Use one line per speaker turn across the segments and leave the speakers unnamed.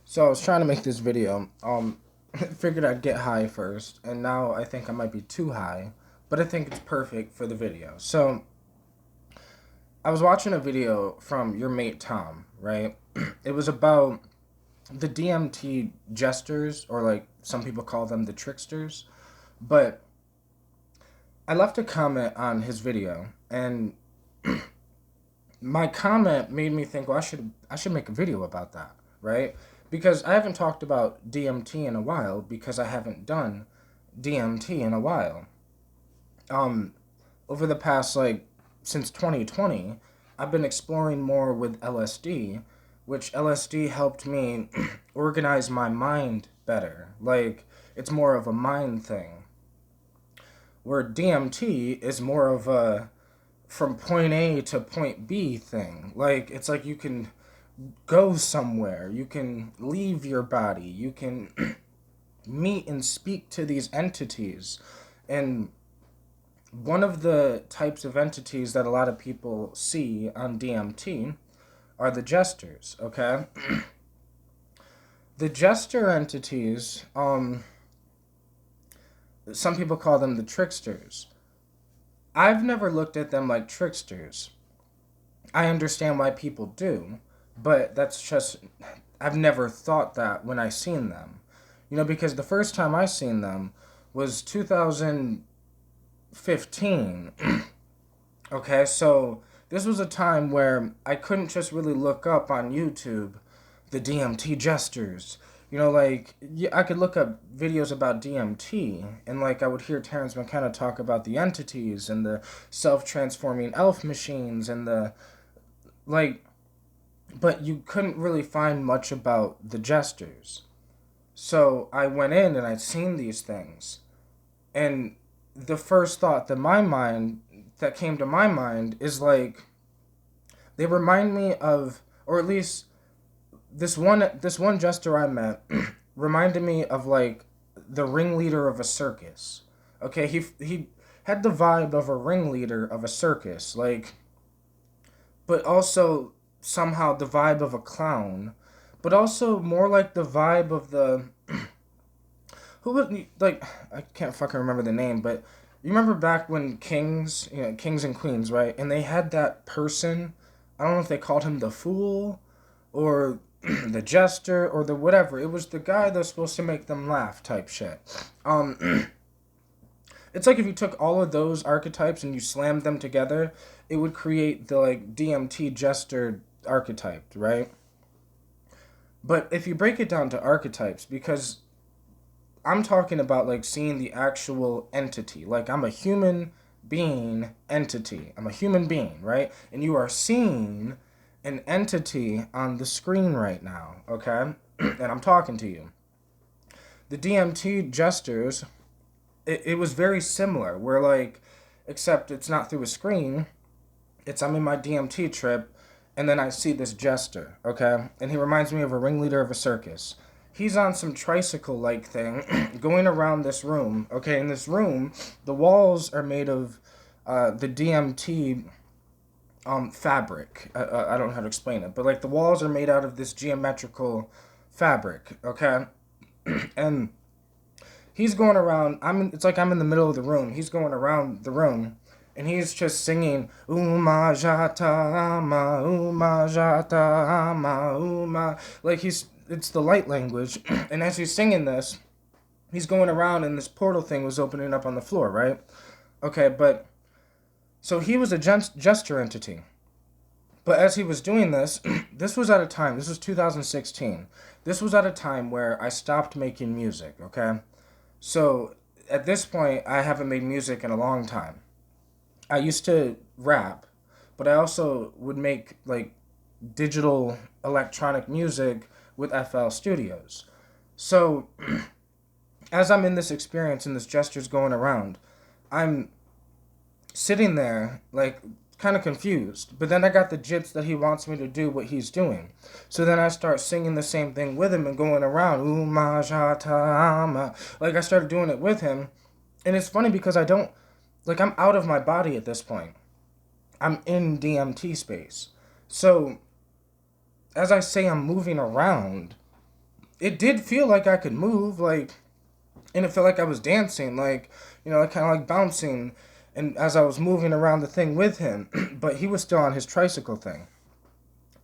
So I was trying to make this video. Figured I'd get high first, and now I think I might be too high, but I think it's perfect for the video. So I was watching a video from your mate Tom, right? It was about the DMT Jesters, or like some people call them the tricksters. But I left a comment on his video, and my comment made me think, well, I should make a video about that, right? Because I haven't talked about DMT in a while because I haven't done DMT in a while. Um, Over the past since 2020, I've been exploring more with LSD, which LSD helped me organize my mind better. Like it's more of a mind thing, where DMT is more of a from point A to point B thing. Like it's like you can go somewhere, you can leave your body, you can meet and speak to these entities. And one of the types of entities that a lot of people see on DMT are the jesters, okay? The jester entities, some people call them the tricksters. I've never looked at them like tricksters. I understand why people do, but that's just I've never thought that when I seen them. Because the first time I seen them was 2015. Okay, so this was a time where I couldn't just really look up on YouTube the DMT jesters. Yeah, I could look up videos about DMT, and I would hear Terrence McKenna talk about the entities and the self-transforming elf machines and the like, but you couldn't really find much about the jesters. So I went in and I'd seen these things, and the first thought that came to my mind is they remind me of, or at least this one jester I met reminded me of the ringleader of a circus. Okay, he had the vibe of a ringleader of a circus, but also somehow the vibe of a clown, but also more like the vibe of the who was I can't fucking remember the name, but you remember back when kings and queens, right? And they had that person. I don't know if they called him the fool or the jester or the whatever. It was the guy that's supposed to make them laugh type shit. It's like if you took all of those archetypes and you slammed them together, it would create the DMT jester archetype, right? But if you break it down to archetypes, because I'm talking about seeing the actual entity. I'm a human being entity. I'm a human being, right? And you are seeing an entity on the screen right now, okay? And I'm talking to you. The DMT jesters, it was very similar. Where except it's not through a screen. I'm in my DMT trip, and then I see this jester, okay? And he reminds me of a ringleader of a circus. He's on some tricycle thing going around this room. Okay, in this room, the walls are made of the DMT fabric. I don't know how to explain it, but the walls are made out of this geometrical fabric. Okay, and he's going around. It's like I'm in the middle of the room. He's going around the room, and he's just singing Uma Jata Ama Uma Jata Ama Uma. It's the light language, and as he's singing this, he's going around, and this portal thing was opening up on the floor, right? Okay, but so he was a jester entity. But as he was doing this, this was at a time. This was 2016. This was at a time where I stopped making music. Okay, so at this point, I haven't made music in a long time. I used to rap, but I also would make digital electronic music with FL Studios. So as I'm in this experience and this gesture's going around, I'm sitting there kind of confused. But then I got the jits that he wants me to do what he's doing. So then I start singing the same thing with him and going around. I started doing it with him. And it's funny because I'm out of my body at this point. I'm in DMT space. So as I say I'm moving around, it did feel like I could move, like, and it felt like I was dancing, like, like kind of like bouncing, and as I was moving around the thing with him, but he was still on his tricycle thing.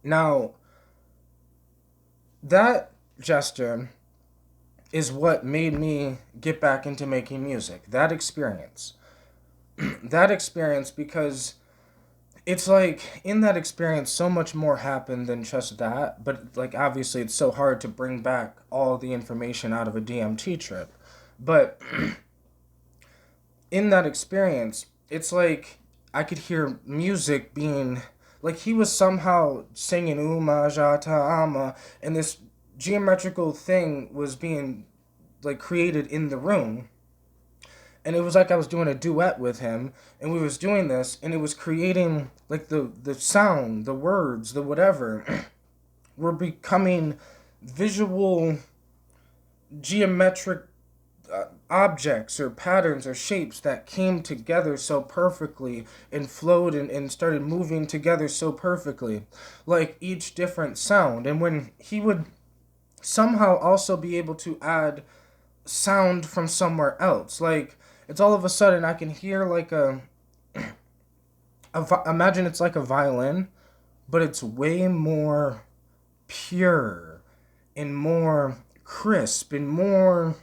Now, that Jester is what made me get back into making music. That experience. That experience, because it's like in that experience so much more happened than just that, but like obviously it's so hard to bring back all the information out of a DMT trip. But in that experience, it's like I could hear music being like he was somehow singing Uma Jata Ama, and this geometrical thing was being like created in the room, and it was like I was doing a duet with him, and we was doing this, and it was creating like the sound, the words, the whatever were becoming visual geometric objects or patterns or shapes that came together so perfectly and flowed and started moving together so perfectly, like each different sound. And when he would somehow also be able to add sound from somewhere else, like it's all of a sudden I can hear like imagine it's like a violin, but it's way more pure and more crisp and more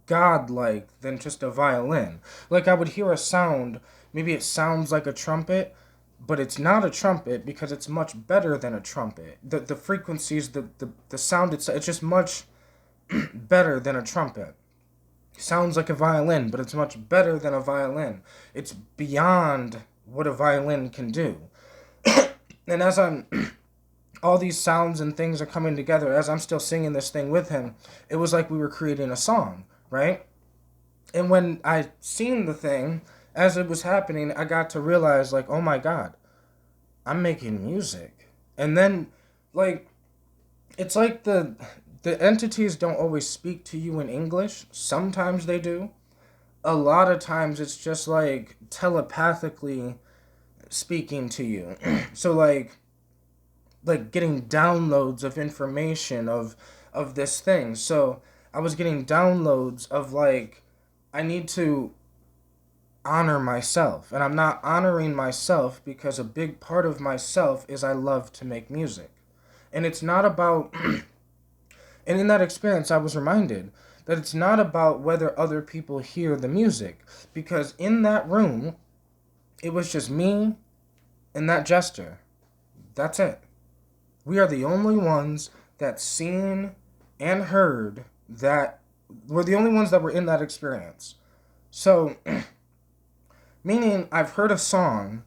godlike than just a violin. Like I would hear a sound, maybe it sounds like a trumpet, but it's not a trumpet because it's much better than a trumpet. The frequencies, the sound, it's just much better than a trumpet. Sounds like a violin, but it's much better than a violin. It's beyond what a violin can do. And as I'm all these sounds and things are coming together, as I'm still singing this thing with him, it was like we were creating a song, right? And when I seen the thing, as it was happening, I got to realize, like, oh my God, I'm making music. And then, like, it's like the entities don't always speak to you in English. Sometimes they do. A lot of times it's just like telepathically speaking to you. So like getting downloads of information of this thing. So I was getting downloads of like I need to honor myself, and I'm not honoring myself because a big part of myself is I love to make music. And it's not about and in that experience I was reminded that it's not about whether other people hear the music, because in that room it was just me and that Jester. That's it. We are the only ones that seen and heard that. We're the only ones that were in that experience. So, meaning I've heard a song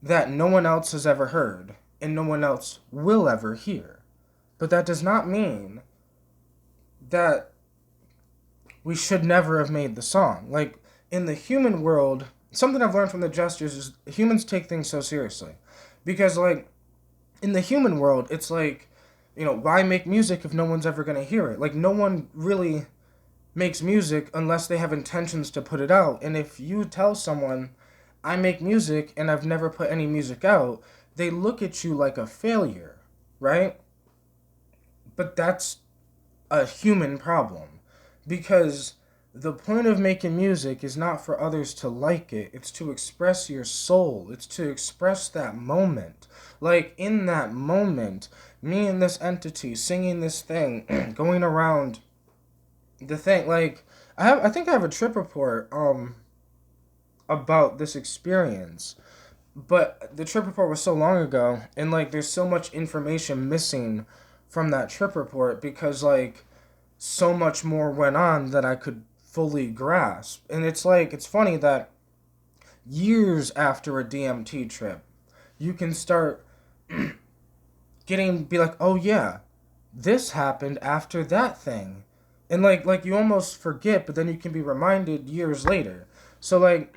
that no one else has ever heard and no one else will ever hear. But that does not mean that we should never have made the song. Like, in the human world, something I've learned from the Jesters is humans take things so seriously. Because, like, in the human world, it's like, why make music if no one's ever going to hear it? Like, no one really makes music unless they have intentions to put it out. And if you tell someone, I make music and I've never put any music out, they look at you like a failure, right? But that's a human problem. Because the point of making music is not for others to like it. It's to express your soul. It's to express that moment. Like, in that moment, me and this entity singing this thing, going around the thing, like, I think I have a trip report about this experience. But the trip report was so long ago, and, like, there's so much information missing from that trip report because, like, so much more went on that I could fully grasp. And it's like, it's funny that years after a DMT trip, you can start be like, oh yeah, this happened after that thing. And like you almost forget, but then you can be reminded years later. So like,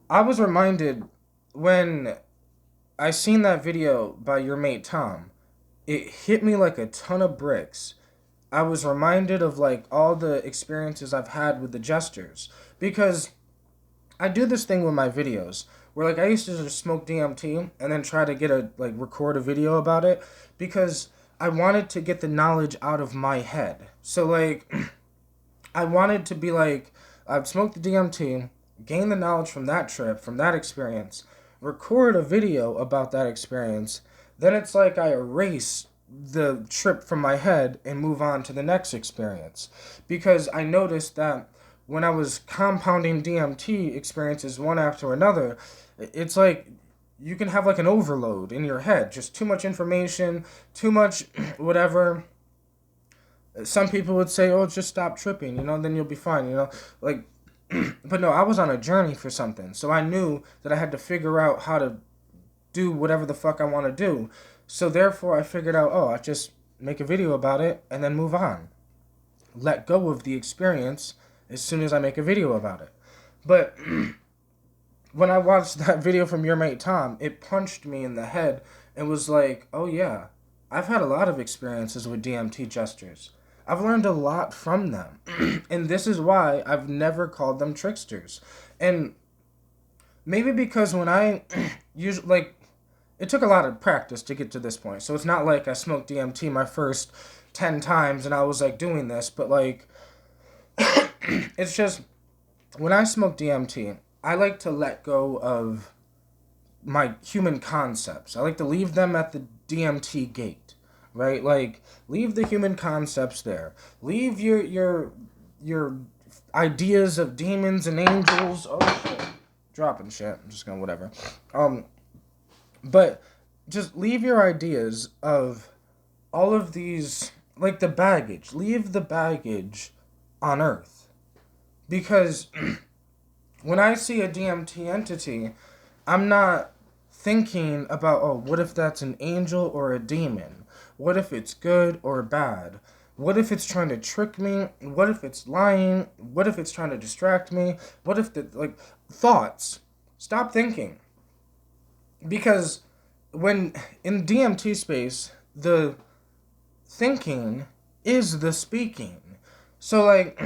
I was reminded when I seen that video by your mate Tom, it hit me like a ton of bricks. I was reminded of like all the experiences I've had with the Jesters, because I do this thing with my videos where like I used to just smoke DMT and then try to record a video about it, because I wanted to get the knowledge out of my head. So, like, I wanted to be like, I've smoked the DMT, gain the knowledge from that trip, from that experience, record a video about that experience. Then it's like I erase the trip from my head and move on to the next experience. Because I noticed that when I was compounding DMT experiences one after another, it's like you can have like an overload in your head, just too much information, too much whatever. Some people would say, "Oh, just stop tripping, then you'll be fine," like. But no, I was on a journey for something, so I knew that I had to figure out how to do whatever the fuck I want to do. So therefore, I figured out, oh, I just make a video about it and then move on. Let go of the experience as soon as I make a video about it. But when I watched that video from your mate Tom, it punched me in the head and was like, oh yeah, I've had a lot of experiences with DMT Jesters. I've learned a lot from them. And this is why I've never called them tricksters. And maybe because when I usually, like, it took a lot of practice to get to this point. So it's not like I smoked DMT my first 10 times and I was like doing this, but like, it's just, when I smoke DMT, I like to let go of my human concepts. I like to leave them at the DMT gate, right? Like, leave the human concepts there. Leave your ideas of demons and angels. Oh shit, dropping shit. I'm just gonna whatever. But just leave your ideas of all of these, like the baggage. Leave the baggage on Earth. Because when I see a DMT entity, I'm not thinking about, oh, what if that's an angel or a demon? What if it's good or bad? What if it's trying to trick me? What if it's lying? What if it's trying to distract me? What if thoughts? Stop thinking. Because when in DMT space, the thinking is the speaking. So like,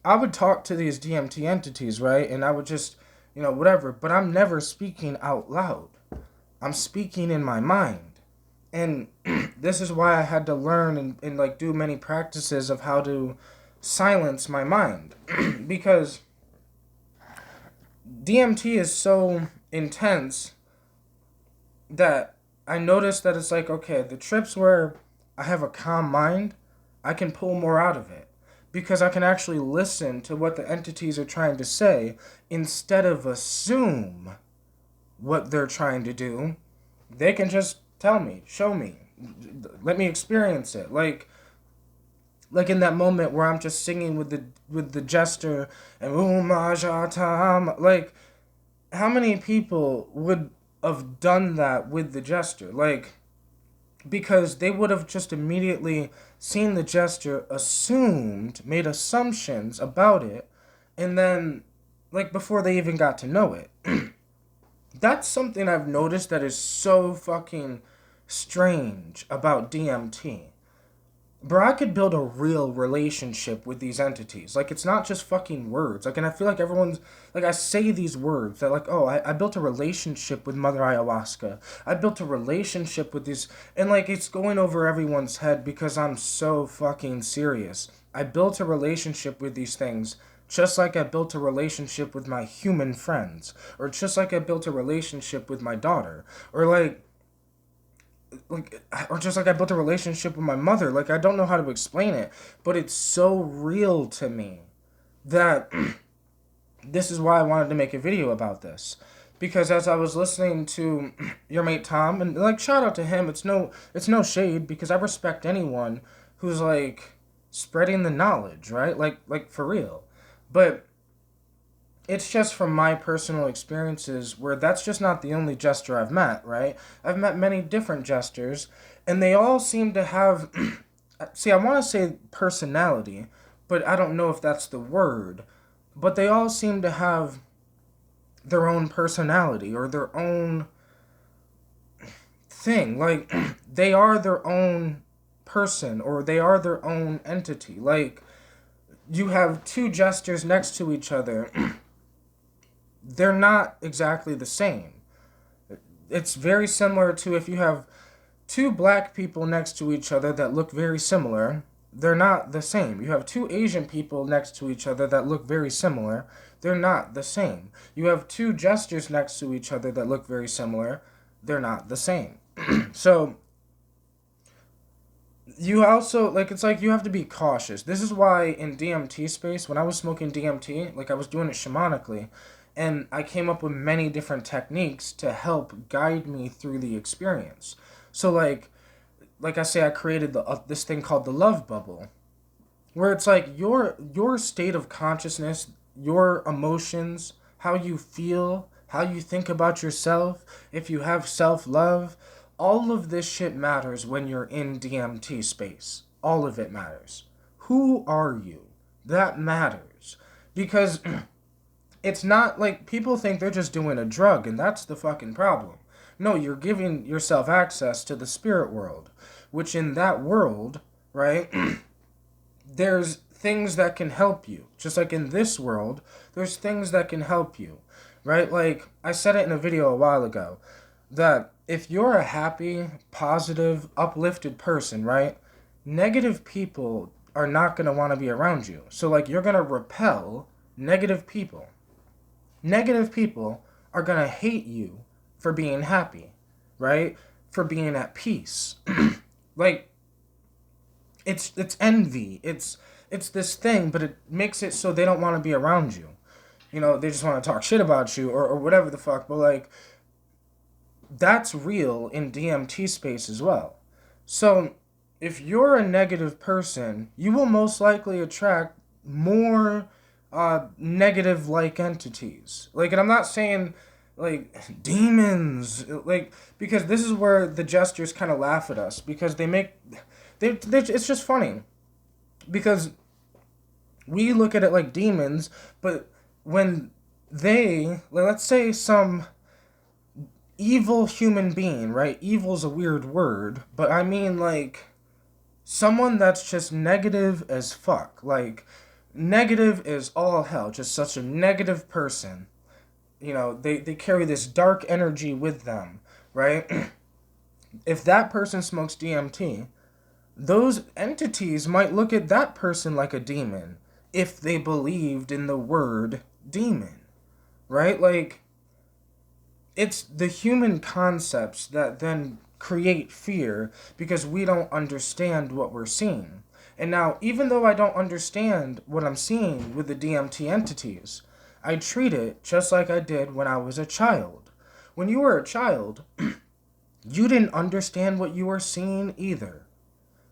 I would talk to these DMT entities, right? And I would just, whatever. But I'm never speaking out loud. I'm speaking in my mind. And this is why I had to learn and like do many practices of how to silence my mind. Because DMT is so intense that I noticed that it's like, okay, the trips where I have a calm mind, I can pull more out of it. Because I can actually listen to what the entities are trying to say instead of assume what they're trying to do. They can just tell me, show me, let me experience it. Like in that moment where I'm just singing with the Jester and Umajatam. Like, how many people would have done that with the Jester? Like, because they would have just immediately seen the Jester, assumed, made assumptions about it, and then, like, before they even got to know it. That's something I've noticed that is so fucking strange about DMT. Bro, I could build a real relationship with these entities. Like, it's not just fucking words. Like, and I feel like everyone's, like, I say these words that, like, oh, I built a relationship with Mother Ayahuasca. I built a relationship with these, and, like, it's going over everyone's head because I'm so fucking serious. I built a relationship with these things just like I built a relationship with my human friends. Or just like I built a relationship with my daughter. Or, or just like I built a relationship with my mother. Like, I don't know how to explain it, but it's so real to me that this is why I wanted to make a video about this. Because as I was listening to your mate Tom, and like, shout out to him, it's no shade, because I respect anyone who's like spreading the knowledge, right? Like for real. But it's just from my personal experiences where that's just not the only Jester I've met, right? I've met many different Jesters, and they all seem to have, see, I want to say personality, but I don't know if that's the word, but they all seem to have their own personality or their own thing. Like, they are their own person, or they are their own entity. Like, you have two Jesters next to each other. They're not exactly the same. It's very similar to if you have two black people next to each other that look very similar, they're not the same. You have two Asian people next to each other that look very similar, they're not the same. You have two jesters next to each other that look very similar, they're not the same. So you also, like, it's like you have to be cautious. This is why in DMT space, when I was smoking DMT, like, I was doing it shamanically, and I came up with many different techniques to help guide me through the experience. So like I say, I created this thing called the love bubble, where it's like your state of consciousness, your emotions, how you feel, how you think about yourself, if you have self-love, all of this shit matters when you're in DMT space. All of it matters. Who are you? That matters. Because it's not like people think they're just doing a drug, and that's the fucking problem. No, you're giving yourself access to the spirit world, which in that world, right, there's things that can help you. Just like in this world, there's things that can help you, right? Like, I said it in a video a while ago, that if you're a happy, positive, uplifted person, right, negative people are not going to want to be around you. So, like, you're going to repel negative people. Negative people are going to hate you for being happy, right? For being at peace. Like, it's envy. It's this thing, but it makes it so they don't want to be around you. You know, they just want to talk shit about you or whatever the fuck. But, like, that's real in DMT space as well. So, if you're a negative person, you will most likely attract more negative-like entities. Like, and I'm not saying, like, demons, like, because this is where the jesters kind of laugh at us, because it's just funny. Because we look at it like demons, but when let's say some evil human being, right? Evil's a weird word, but I mean, like, someone that's just negative as fuck. Like, negative is all hell. Just such a negative person. You know, they carry this dark energy with them, right? If that person smokes DMT, those entities might look at that person like a demon if they believed in the word demon, right? Like, it's the human concepts that then create fear because we don't understand what we're seeing. And now, even though I don't understand what I'm seeing with the DMT entities, I treat it just like I did when I was a child. When you were a child, you didn't understand what you were seeing either.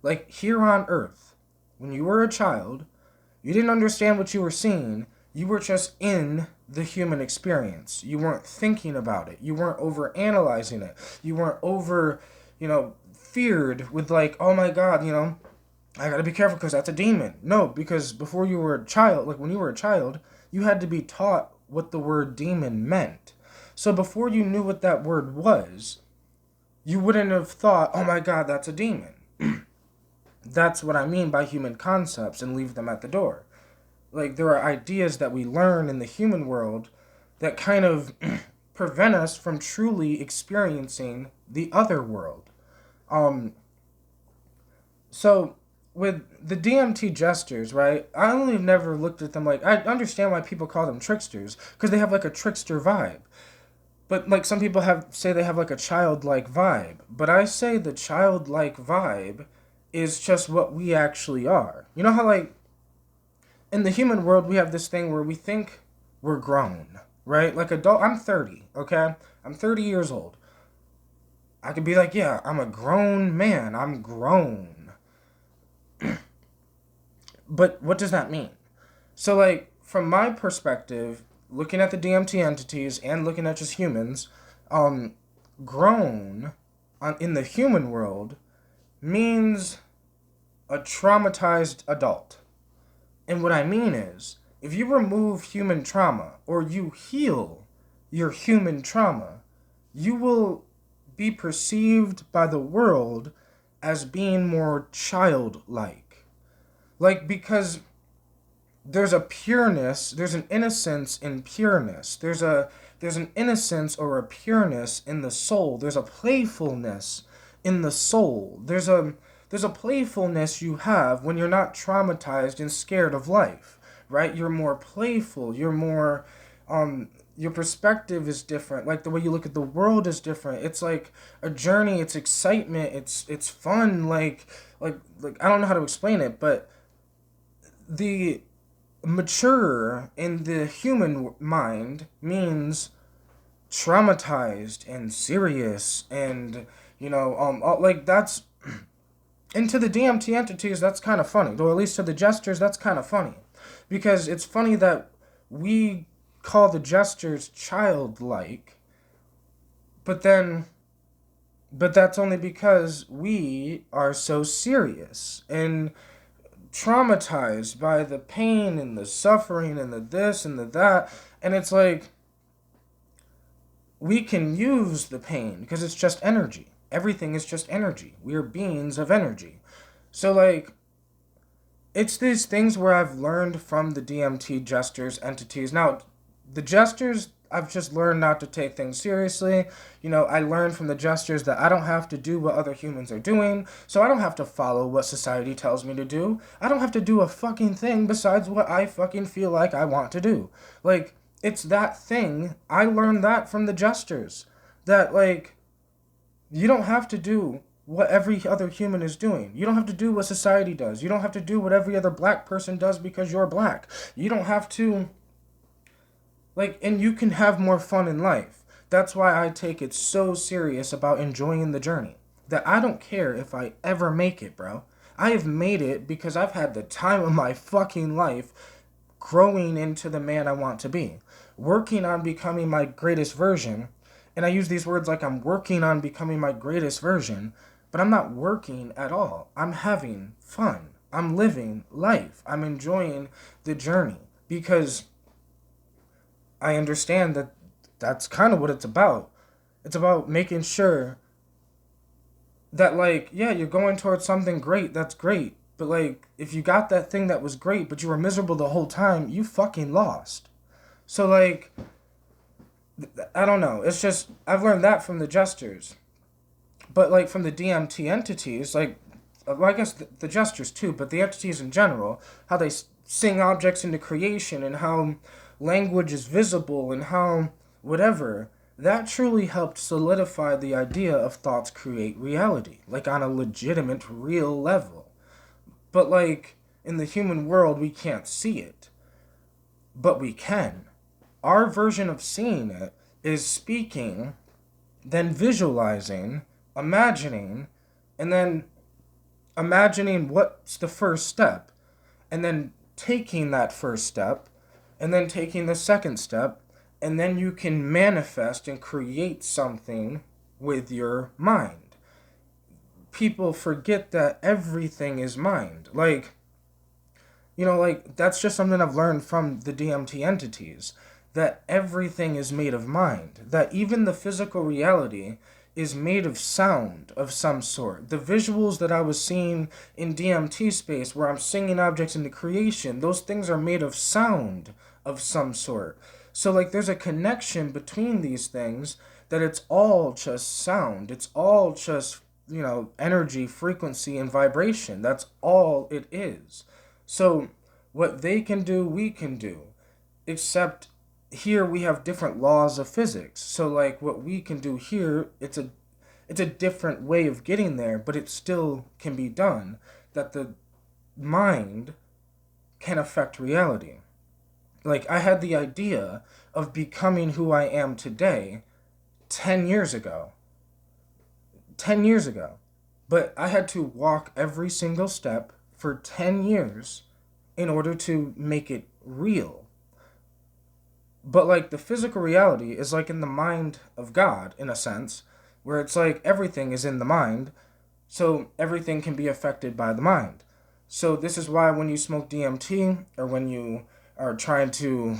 Like, here on Earth, when you were a child, you didn't understand what you were seeing. You were just in the human experience. You weren't thinking about it. You weren't over-analyzing it. You weren't feared with, like, oh my God, I gotta be careful because that's a demon. No, because before you were a child, like when you were a child, you had to be taught what the word demon meant. So before you knew what that word was, you wouldn't have thought, oh my God, that's a demon. That's what I mean by human concepts, and leave them at the door. Like, there are ideas that we learn in the human world that kind of prevent us from truly experiencing the other world. So with the DMT jesters, right, I only never looked at them like, I understand why people call them tricksters, because they have like a trickster vibe. But like some people say they have like a childlike vibe. But I say the childlike vibe is just what we actually are. You know how, like, in the human world, we have this thing where we think we're grown, right? Like, I'm 30, okay? I'm 30 years old. I could be like, yeah, I'm a grown man. I'm grown. But what does that mean? So, like, from my perspective, looking at the DMT entities and looking at just humans, grown in the human world means a traumatized adult. And what I mean is, if you remove human trauma or you heal your human trauma, you will be perceived by the world as being more childlike. Like, because there's a pureness, there's an innocence in pureness. There's an innocence or a pureness in the soul. There's a playfulness in the soul. There's a playfulness you have when you're not traumatized and scared of life, right? You're more playful. You're more your perspective is different. Like the way you look at the world is different. It's like a journey, it's excitement, it's fun, like I don't know how to explain it, but the mature in the human mind means traumatized and serious and like that's and to the DMT entities that's kind of funny, or at least to the jesters that's kind of funny, because it's funny that we call the jesters childlike, but then but that's only because we are so serious and traumatized by the pain and the suffering and the this and the that, and it's like we can use the pain because it's just energy. Everything is just energy. We are beings of energy. So, like, it's these things where I've learned from the DMT jesters entities. Now, the jesters, I've just learned not to take things seriously. I learned from the jesters that I don't have to do what other humans are doing, so I don't have to follow what society tells me to do. I don't have to do a fucking thing besides what I fucking feel like I want to do. Like, it's that thing. I learned that from the jesters. That, like, you don't have to do what every other human is doing. You don't have to do what society does. You don't have to do what every other black person does because you're black. You don't have to, like, and you can have more fun in life. That's why I take it so serious about enjoying the journey. That I don't care if I ever make it, bro. I have made it because I've had the time of my fucking life growing into the man I want to be. Working on becoming my greatest version. And I use these words like I'm working on becoming my greatest version, but I'm not working at all. I'm having fun. I'm living life. I'm enjoying the journey because I understand that that's kind of what it's about. It's about making sure that, like, yeah, you're going towards something great. That's great. But, like, if you got that thing that was great, but you were miserable the whole time, you fucking lost. So, like, I don't know. It's just, I've learned that from the jesters. But, like, from the DMT entities, like, well, I guess the jesters too, but the entities in general, how they sing objects into creation and how language is visible and how whatever, that truly helped solidify the idea of thoughts create reality, like on a legitimate, real level. But, like, in the human world, we can't see it. But we can. Our version of seeing it is speaking, then visualizing, imagining, and then imagining what's the first step, and then taking that first step, and then taking the second step, and then you can manifest and create something with your mind. People forget that everything is mind. Like, that's just something I've learned from the DMT entities. That everything is made of mind. That even the physical reality is made of sound of some sort. The visuals that I was seeing in DMT space where I'm singing objects into creation, those things are made of sound of some sort. So, like, there's a connection between these things that it's all just sound. It's all just, energy, frequency, and vibration. That's all it is. So, what they can do, we can do. Except here we have different laws of physics. So, like, what we can do here, it's a different way of getting there, but it still can be done. That the mind can affect reality. Like, I had the idea of becoming who I am today 10 years ago. 10 years ago. But I had to walk every single step for 10 years in order to make it real. But, like, the physical reality is, like, in the mind of God, in a sense, where it's like everything is in the mind, so everything can be affected by the mind. So this is why when you smoke DMT, or when you are trying to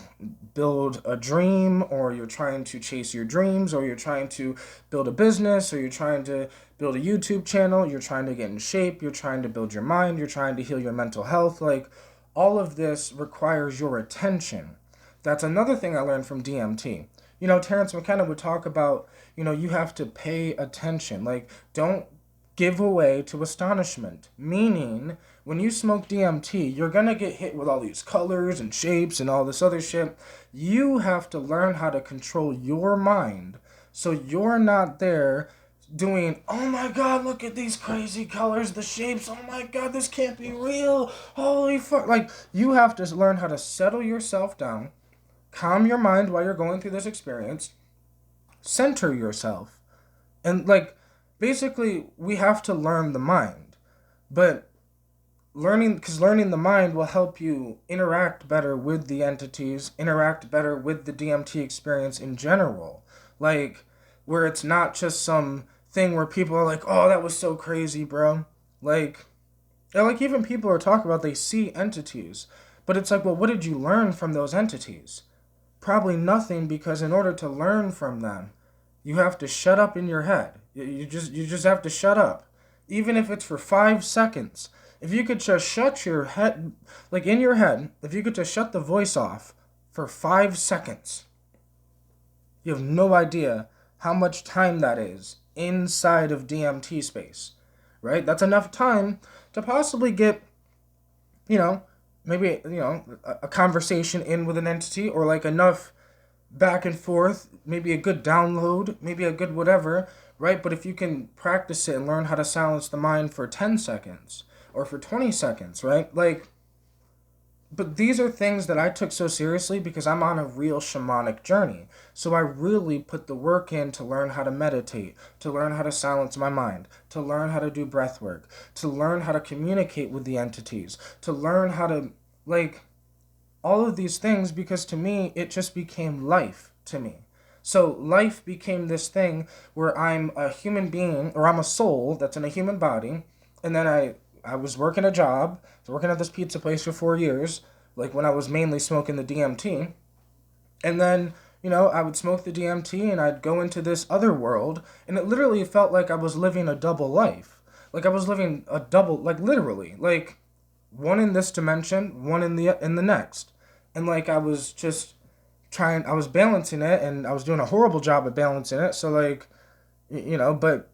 build a dream, or you're trying to chase your dreams, or you're trying to build a business, or you're trying to build a YouTube channel, you're trying to get in shape, you're trying to build your mind, you're trying to heal your mental health, like, all of this requires your attention. That's another thing I learned from DMT. Terrence McKenna would talk about, you have to pay attention. Like, don't give way to astonishment. Meaning, when you smoke DMT, you're gonna get hit with all these colors and shapes and all this other shit. You have to learn how to control your mind so you're not there doing, oh my god, look at these crazy colors, the shapes, oh my god, this can't be real, holy fuck. Like, you have to learn how to settle yourself down, calm your mind while you're going through this experience, center yourself. And, like, basically, we have to learn the mind. But learning the mind will help you interact better with the entities, interact better with the DMT experience in general. Like, where it's not just some thing where people are like, oh, that was so crazy, bro. Like, even people are talking about they see entities. But it's like, well, what did you learn from those entities? Probably nothing, because in order to learn from them, you have to shut up in your head. You just have to shut up. Even if it's for 5 seconds. If you could just shut your head, like in your head, if you could just shut the voice off for 5 seconds, you have no idea how much time that is inside of DMT space, right? That's enough time to possibly get, maybe, a conversation in with an entity, or like enough back and forth, maybe a good download, maybe a good whatever, right? But if you can practice it and learn how to silence the mind for 10 seconds or for 20 seconds, right? Like, but these are things that I took so seriously because I'm on a real shamanic journey. So I really put the work in to learn how to meditate, to learn how to silence my mind, to learn how to do breath work, to learn how to communicate with the entities, to learn how to, like, all of these things, because to me, it just became life to me. So life became this thing where I'm a human being, or I'm a soul that's in a human body, and then I was working a job, I was working at this pizza place for 4 years, like when I was mainly smoking the DMT, and then, I would smoke the DMT and I'd go into this other world, and it literally felt like I was living a double life. Like I was living a double, like literally, like one in this dimension, one in the next. And like I was just I was balancing it, and I was doing a horrible job at balancing it. So like, but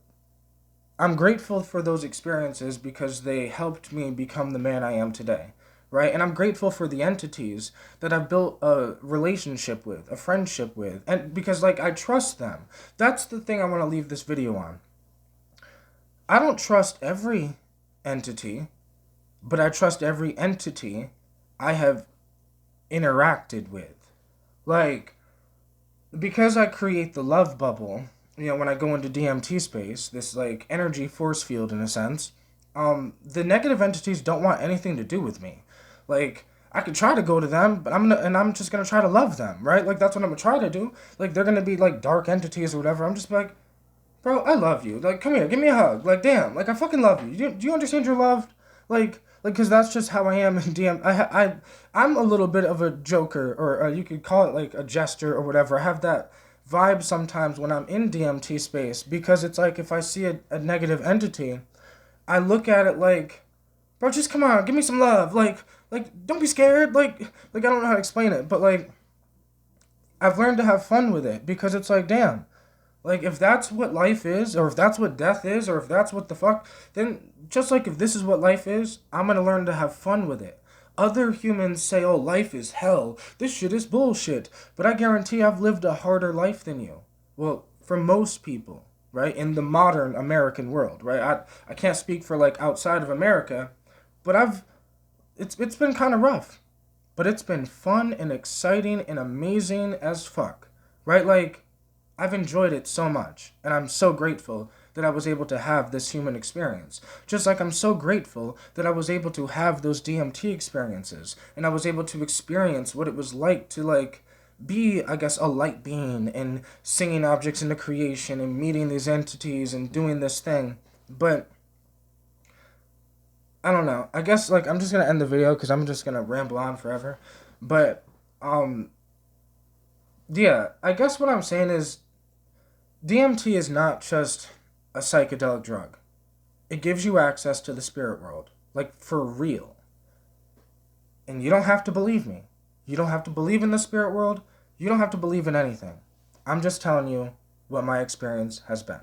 I'm grateful for those experiences because they helped me become the man I am today, right? And I'm grateful for the entities that I've built a relationship with, a friendship with, and because like I trust them. That's the thing I want to leave this video on. I don't trust every entity, but I trust every entity I have interacted with. Like, because I create the love bubble, when I go into DMT space, this like energy force field in a sense, the negative entities don't want anything to do with me. Like, I could try to go to them, but I'm just gonna try to love them, right? Like, that's what I'm gonna try to do. Like, they're gonna be like dark entities or whatever. I'm just like, bro, I love you. Like, come here, give me a hug. Like, damn, like I fucking love you. Do you understand you're loved? Like, because that's just how I am in DM. I'm a little bit of a joker, or you could call it like a jester or whatever. I have that vibe sometimes when I'm in DMT space, because it's like if I see a negative entity, I look at it like, bro, just come on, give me some love. Like don't be scared. Like I don't know how to explain it, but like I've learned to have fun with it, because it's like, damn. Like, if that's what life is, or if that's what death is, or if that's what the fuck, then just like if this is what life is, I'm gonna learn to have fun with it. Other humans say, oh, life is hell. This shit is bullshit. But I guarantee I've lived a harder life than you. Well, for most people, right? In the modern American world, right? I can't speak for, like, outside of America, but it's been kind of rough. But it's been fun and exciting and amazing as fuck, right? Like, I've enjoyed it so much, and I'm so grateful that I was able to have this human experience. Just like I'm so grateful that I was able to have those DMT experiences, and I was able to experience what it was like to, like, be, I guess, a light being, and singing objects into creation, and meeting these entities, and doing this thing. But I don't know. I guess, like, I'm just gonna end the video, because I'm just gonna ramble on forever. But, yeah, I guess what I'm saying is, DMT is not just a psychedelic drug. It gives you access to the spirit world. Like, for real. And you don't have to believe me. You don't have to believe in the spirit world. You don't have to believe in anything. I'm just telling you what my experience has been.